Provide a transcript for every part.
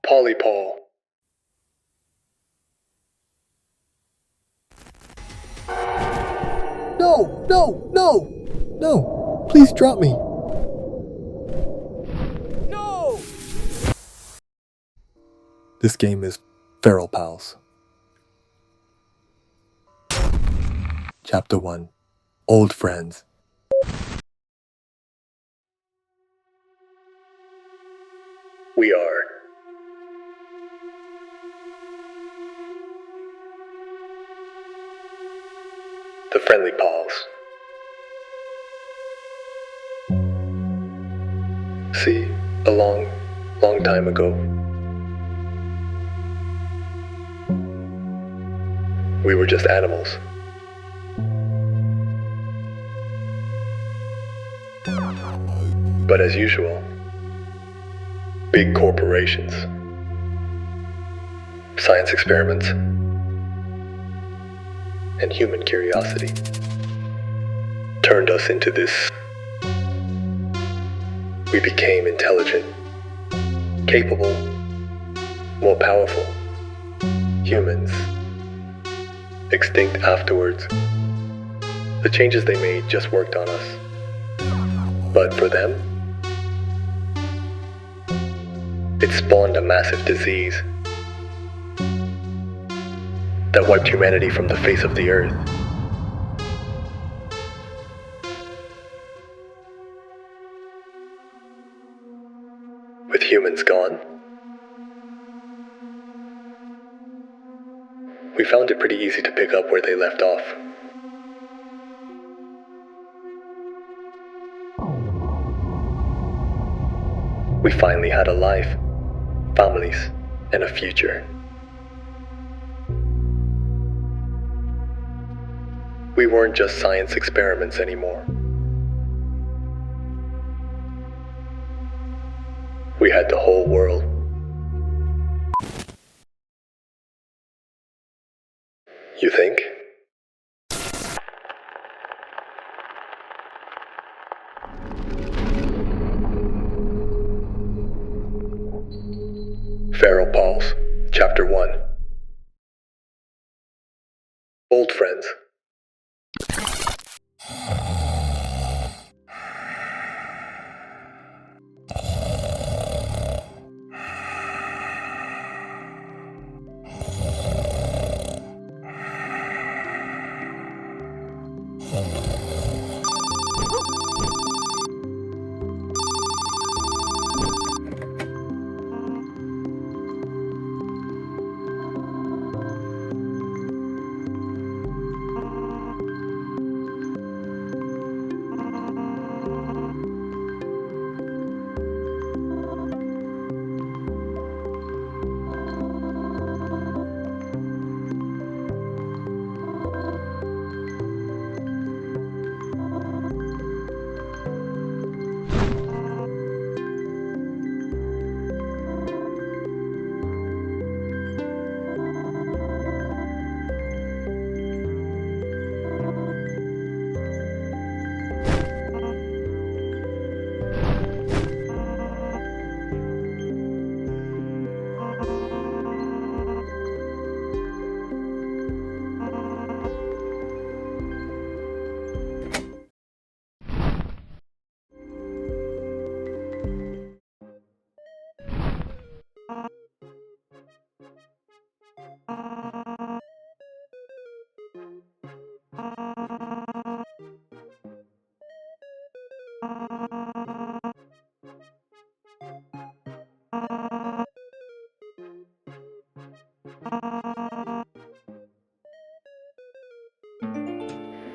Polypaw. No! No! No! No! Please drop me! No! This game is Feralpals. Chapter 1. Old Friends. We are the Friendly Paws. See, a long, long time ago, we were just animals. But as usual, big corporations, science experiments, and human curiosity turned us into this. We became intelligent, capable, more powerful humans, extinct afterwards. The changes they made just worked on us. But for them, it spawned a massive disease that wiped humanity from the face of the earth. With humans gone, we found it pretty easy to pick up where they left off. We finally had a life, families, and a future. We weren't just science experiments anymore. We had the whole world. You think? Feralpals Chapter 1. Old Friends.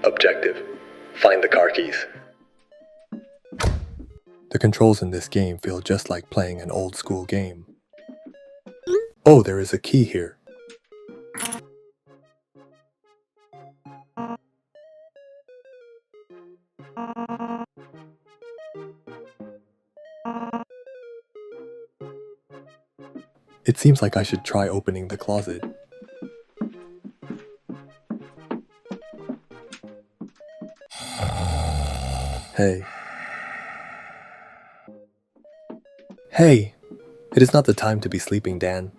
Objective: find the car keys. The controls in this game feel just like playing an old school game. Oh, there is a key here. It seems like I should try opening the closet. Hey. Hey! It is not the time to be sleeping, Dan.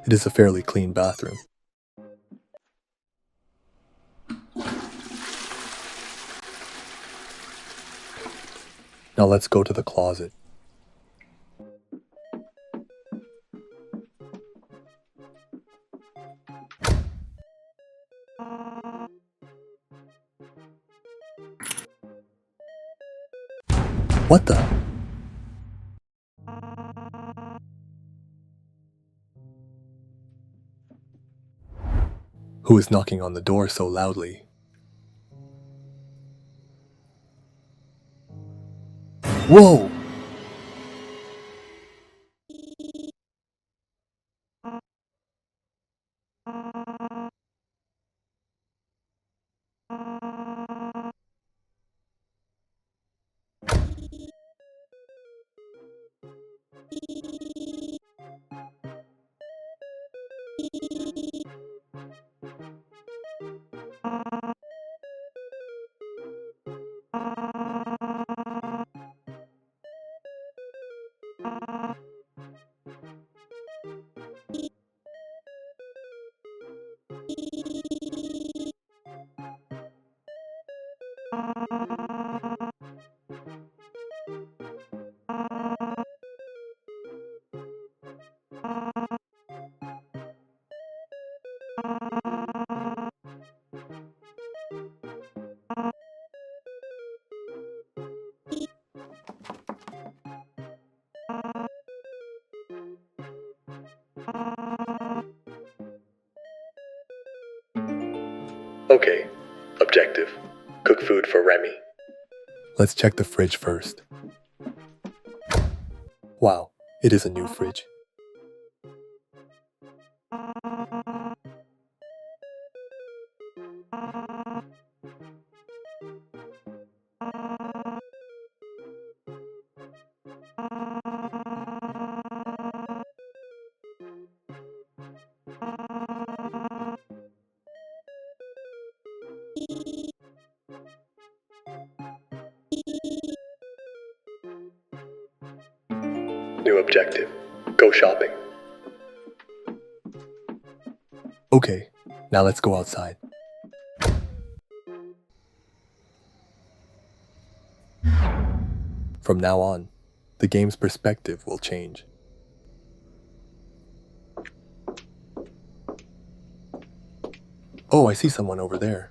It is a fairly clean bathroom. Now let's go to the closet. What the? Who is knocking on the door so loudly? Whoa! Okay, objective. Cook food for Remy. Let's check the fridge first. Wow, it is a new fridge. New objective. Go shopping. Okay, now let's go outside. From now on, the game's perspective will change. Oh, I see someone over there.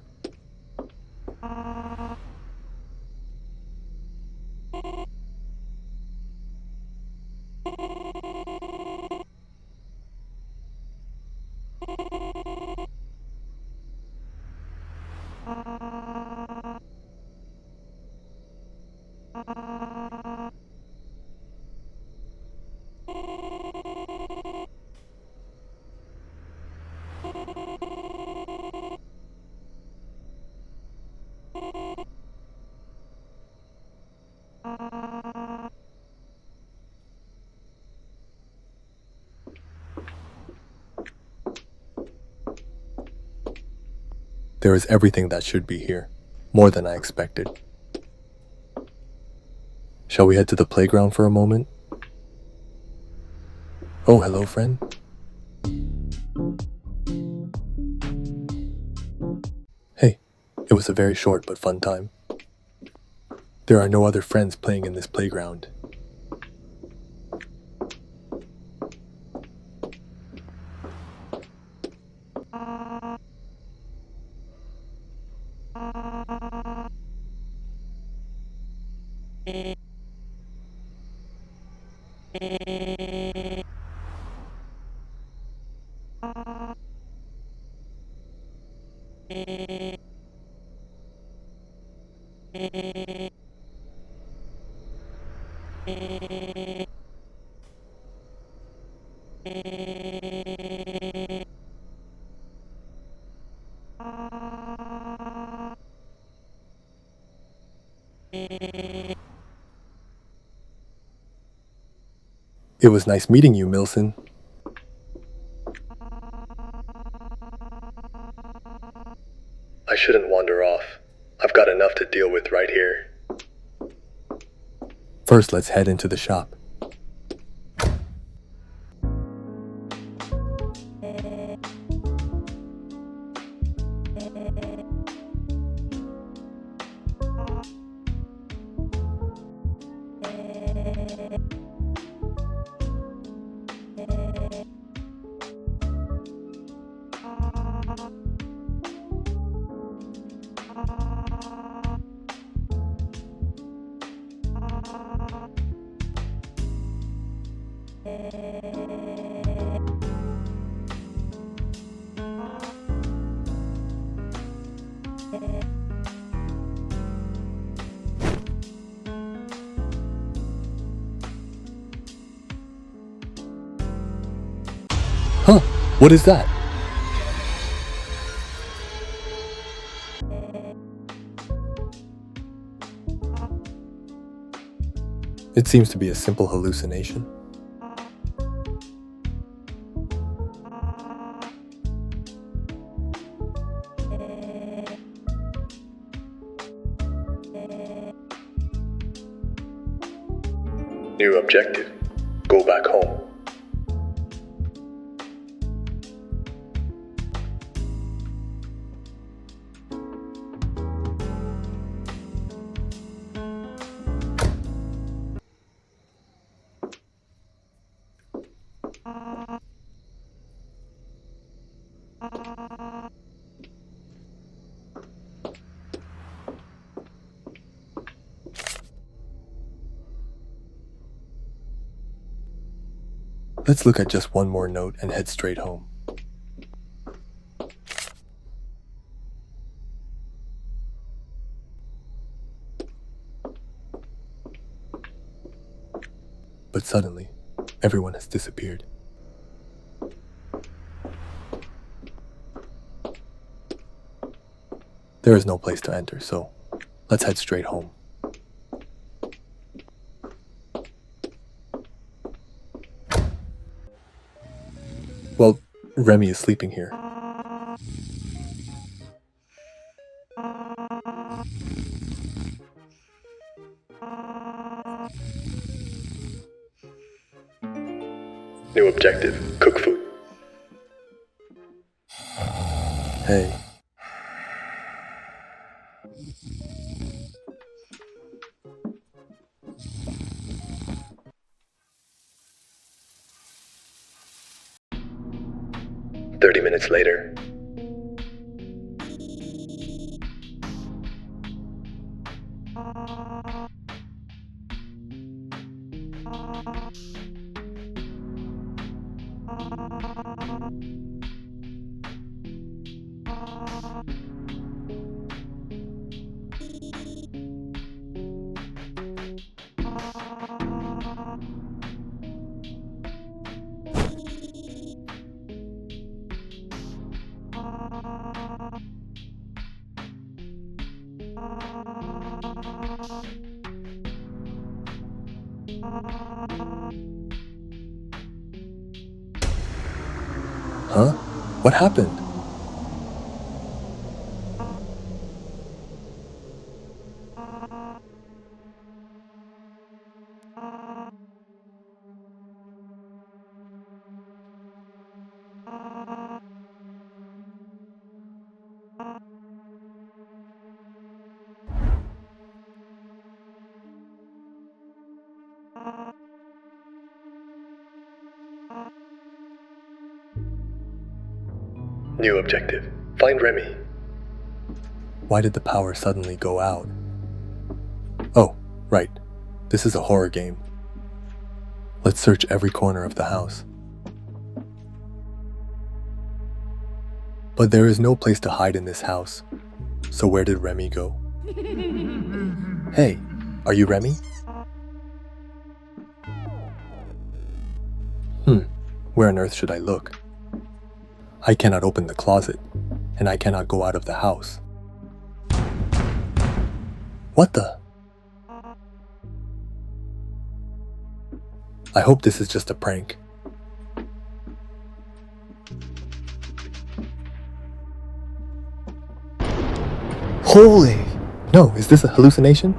There is everything that should be here, more than I expected. Shall we head to the playground for a moment? Oh, hello, friend. Hey, it was a very short but fun time. There are no other friends playing in this playground. It was nice meeting you, Milson. I shouldn't wander off. I've got enough to deal with right here. First, let's head into the shop. Huh, what is that? It seems to be a simple hallucination. New objective. Go back home. Let's look at just one more note and head straight home. But suddenly, everyone has disappeared. There is no place to enter, so let's head straight home. Well, Remy is sleeping here. New objective. Cook food. Hey. Minutes later. Huh? What happened? New objective. Find Remy. Why did the power suddenly go out? Oh, right. This is a horror game. Let's search every corner of the house. But there is no place to hide in this house. So where did Remy go? Hey, are you Remy? Where on earth should I look? I cannot open the closet, and I cannot go out of the house. What the? I hope this is just a prank. Holy! No, is this a hallucination?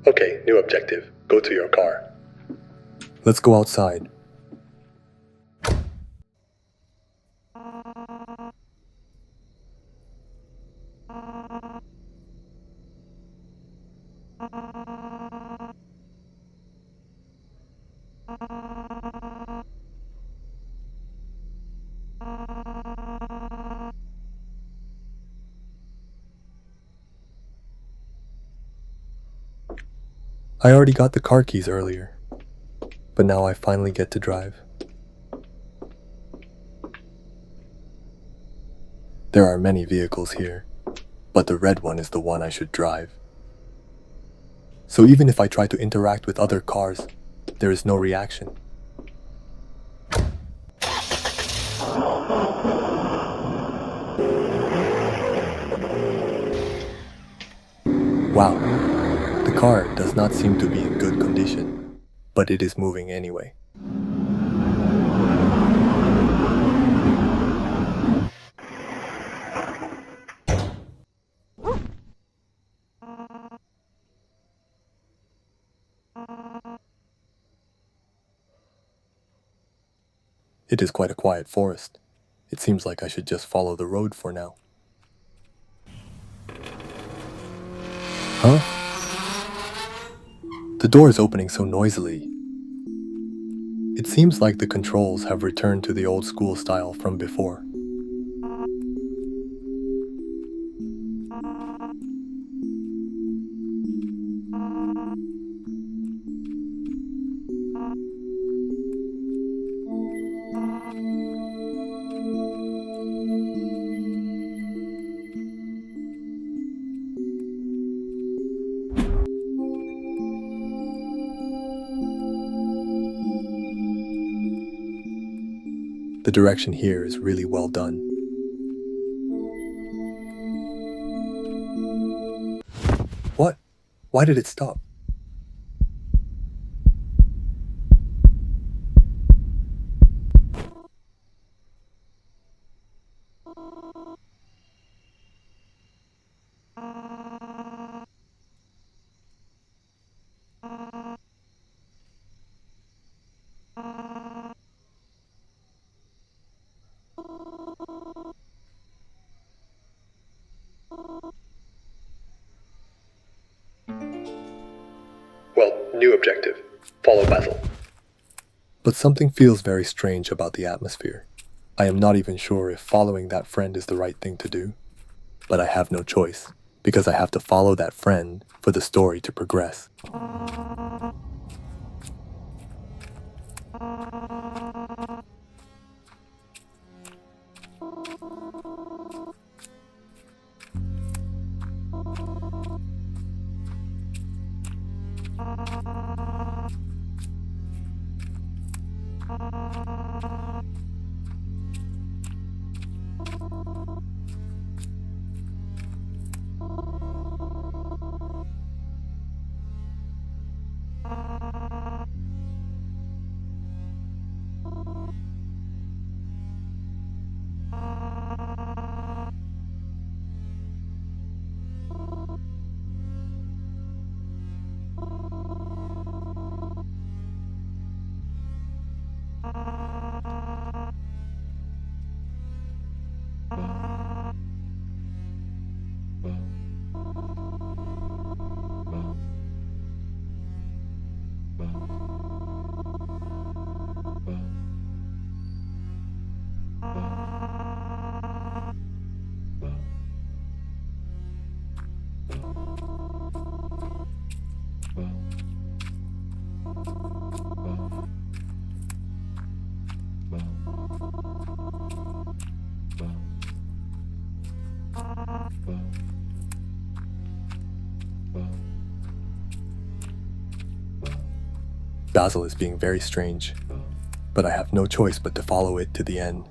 Okay, new objective. Go to your car. Let's go outside. I already got the car keys earlier, but now I finally get to drive. There are many vehicles here, but the red one is the one I should drive. So even if I try to interact with other cars, there is no reaction. Wow, the car does not seem to be in good condition, but it is moving anyway. It is quite a quiet forest. It seems like I should just follow the road for now. Huh? The door is opening so noisily. It seems like the controls have returned to the old school style from before. The direction here is really well done. What? Why did it stop? Well, new objective. Follow Basil. But something feels very strange about the atmosphere. I am not even sure if following that friend is the right thing to do. But I have no choice, because I have to follow that friend for the story to progress. Basil is being very strange, but I have no choice but to follow it to the end.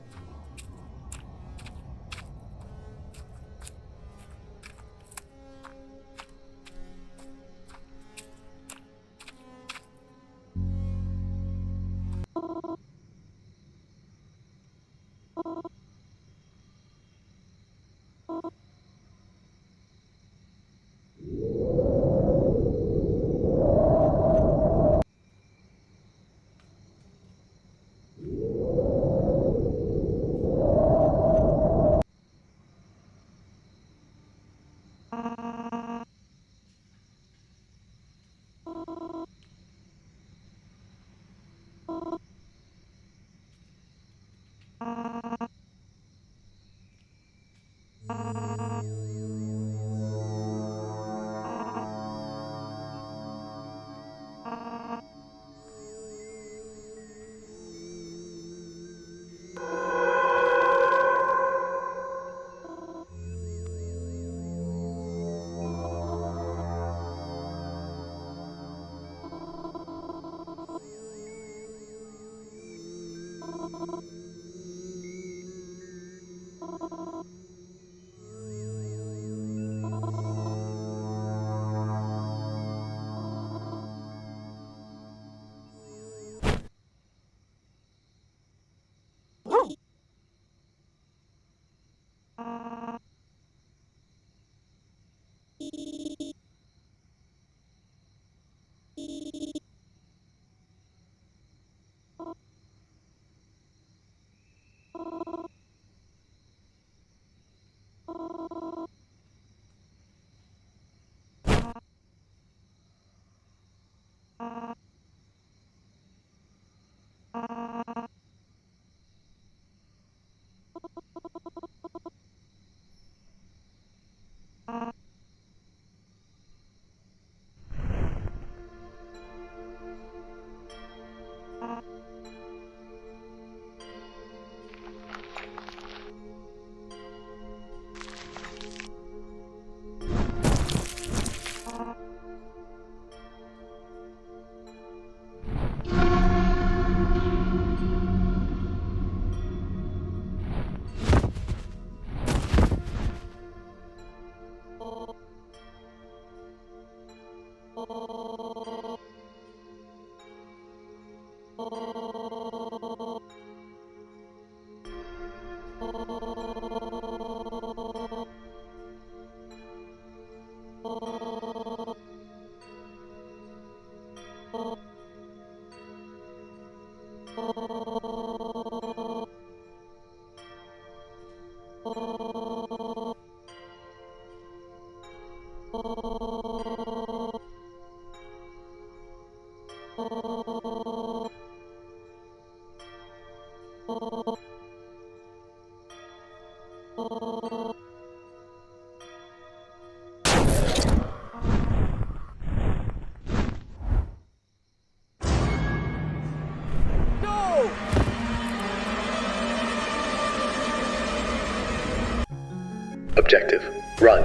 Objective, run.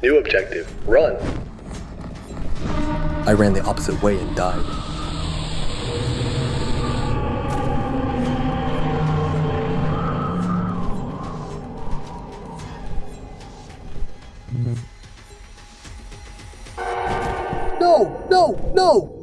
New objective, run. I ran the opposite way and died. No! No! No!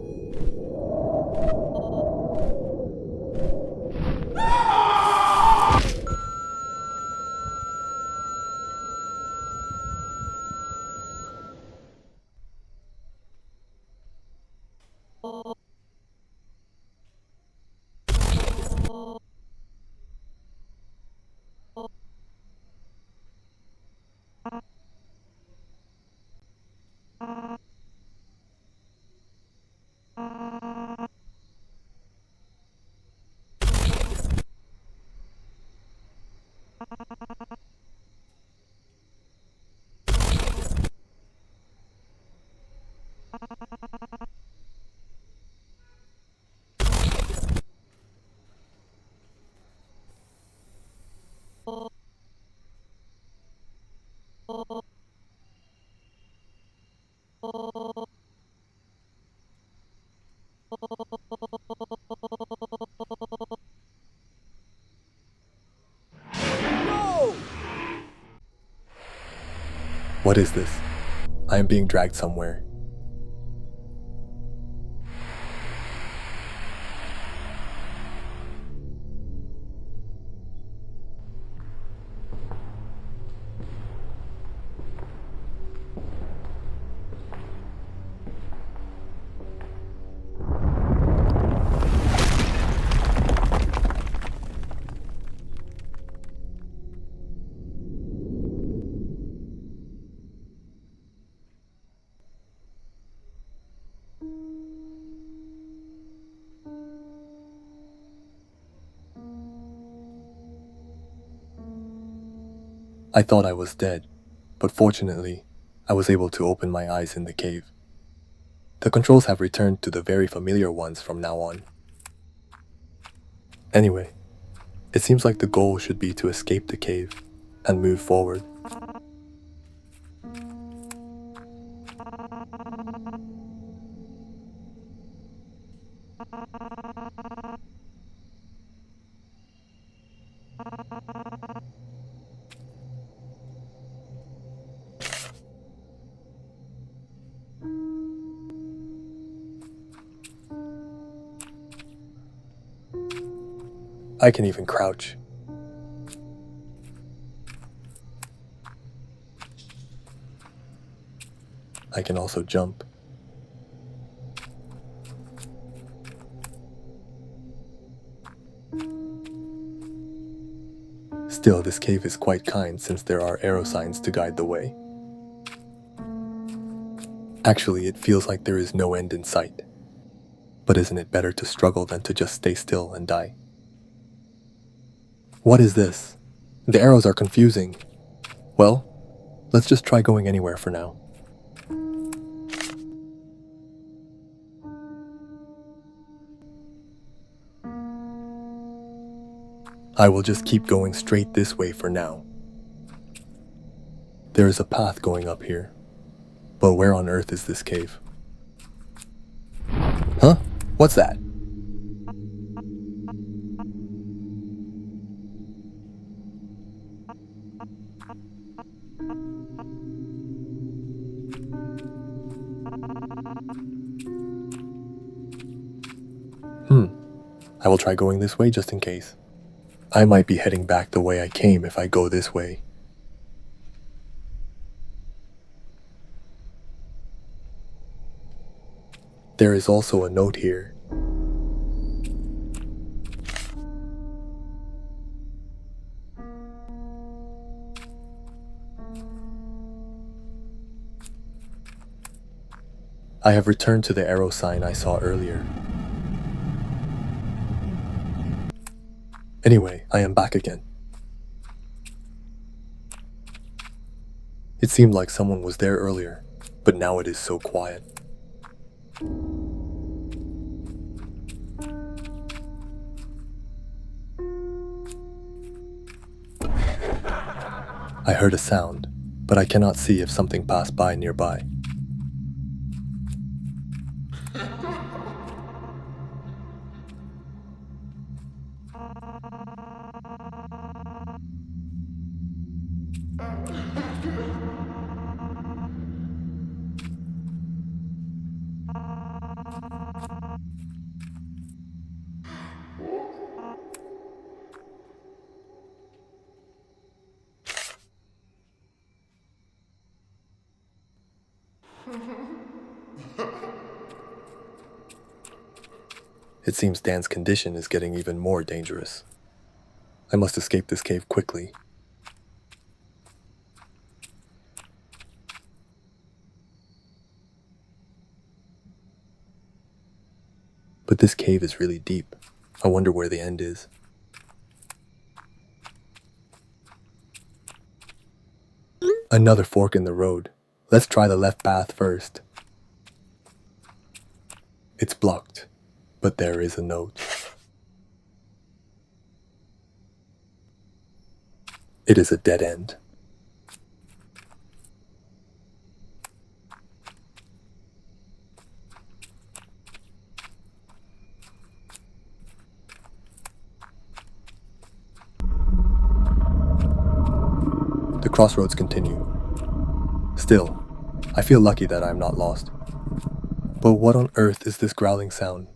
What is this? I am being dragged somewhere. I thought I was dead, but fortunately, I was able to open my eyes in the cave. The controls have returned to the very familiar ones from now on. Anyway, it seems like the goal should be to escape the cave and move forward. I can even crouch. I can also jump. Still, this cave is quite kind since there are arrow signs to guide the way. Actually, it feels like there is no end in sight. But isn't it better to struggle than to just stay still and die? What is this? The arrows are confusing. Well, let's just try going anywhere for now. I will just keep going straight this way for now. There is a path going up here, but where on earth is this cave? Huh? What's that? I will try going this way just in case. I might be heading back the way I came if I go this way. There is also a note here. I have returned to the arrow sign I saw earlier. Anyway, I am back again. It seemed like someone was there earlier, but now it is so quiet. I heard a sound, but I cannot see if something passed by nearby. It seems Dan's condition is getting even more dangerous. I must escape this cave quickly. But this cave is really deep. I wonder where the end is. Another fork in the road. Let's try the left path first. It's blocked, but there is a note. It is a dead end. The crossroads continue. Still, I feel lucky that I am not lost. But what on earth is this growling sound?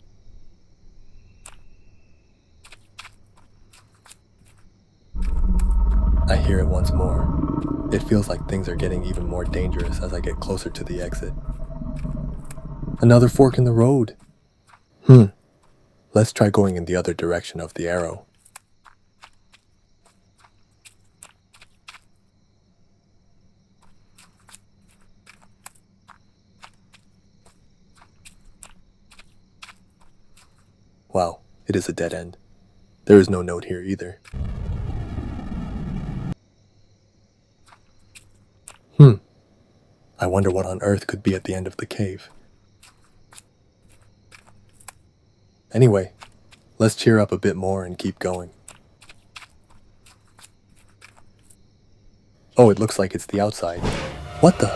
I hear it once more. It feels like things are getting even more dangerous as I get closer to the exit. Another fork in the road. Let's try going in the other direction of the arrow. Wow, it is a dead end. There is no note here either. I wonder what on earth could be at the end of the cave. Anyway, let's cheer up a bit more and keep going. Oh, it looks like it's the outside. What the?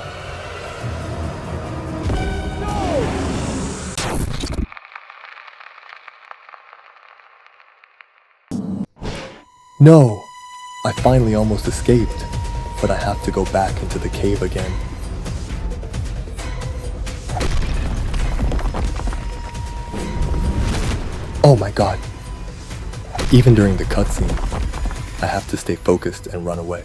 No! I finally almost escaped, but I have to go back into the cave again. Oh my god. Even during the cutscene, I have to stay focused and run away.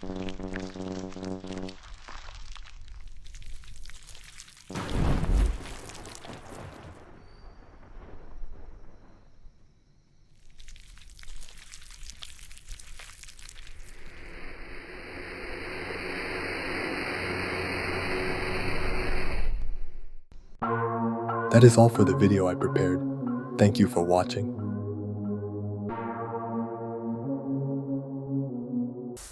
That is all for the video I prepared. Thank you for watching.